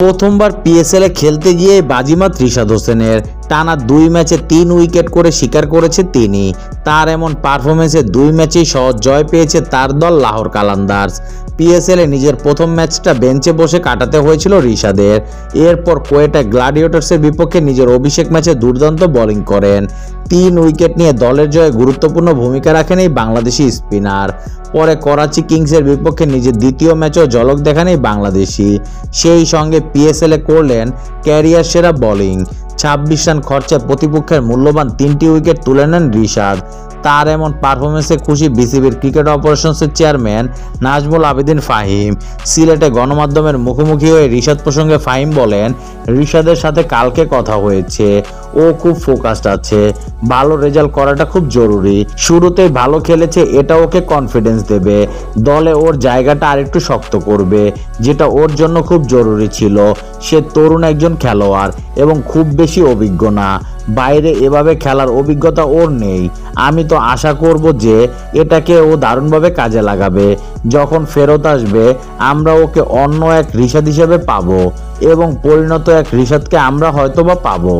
প্রথমবার পিএসএল এ খেলতে গিয়ে বাজিমাত রিশাদ হোসেনের। টানা 2 ম্যাচে 3 উইকেট করে শিকার করেছে তিনি। তার এমন পারফরমেন্সে 2 ম্যাচেই সহজ জয় পেয়েছে তার দল লাহোর কালান্দার্স। পিএসএল এ নিজের প্রথম ম্যাচটা বেঞ্চে বসে কাটাতে হয়েছিল রিশাদের। এরপর কোয়েটা গ্ল্যাডিয়েটর্সের বিপক্ষে নিজের অভিষেক ম্যাচে দুর্দান্ত বোলিং করেন। 3 উইকেট নিয়ে দলের জয়ে গুরুত্বপূর্ণ ভূমিকা রাখেন এই বাংলাদেশি স্পিনার। পরে করাচি কিংসের বিপক্ষে নিজের দ্বিতীয় ম্যাচেও ঝলক দেখান এই বাংলাদেশি। সেই সঙ্গে পিএসএল এ করলেন ক্যারিয়ার সেরা বোলিং। 26 রান খরচায় প্রতিপক্ষের মূল্যবান 3টি উইকেট তুলে নেন রিশাদ। তার এমন পারফরমেন্সে খুশি বিসিবির ক্রিকেট অপারেশনসের চেয়ারম্যান নাজমুল আবেদিন ফাহিম। সিলেটে গণমাধ্যমের মুখোমুখি হয়ে রিশাদ প্রসঙ্গে ফাহিম বলেন, রিশাদের সাথে কালকে কথা হয়েছে, ও খুব ফোকাসড আছে। ভালো রেজাল্ট করাটা খুব জরুরি। শুরুতেই ভালো খেলেছে, এটা ওকে কনফিডেন্স দেবে। দলে ওর জায়গাটা আরেকটু শক্ত করবে, যেটা ওর জন্য খুব জরুরি ছিল। সে তরুণ একজন খেলোয়াড় এবং খুব বেশি অভিজ্ঞ না। বাইরে এভাবে খেলার অভিজ্ঞতা ওর নেই। আমি তো আশা করব যে এটাকে ও দারুণভাবে কাজে লাগাবে। যখন ফেরত আসবে আমরা ওকে অন্য এক রিশাদ হিসেবে পাবো এবং পরিণত এক রিশাদকে আমরা হয়তোবা পাবো।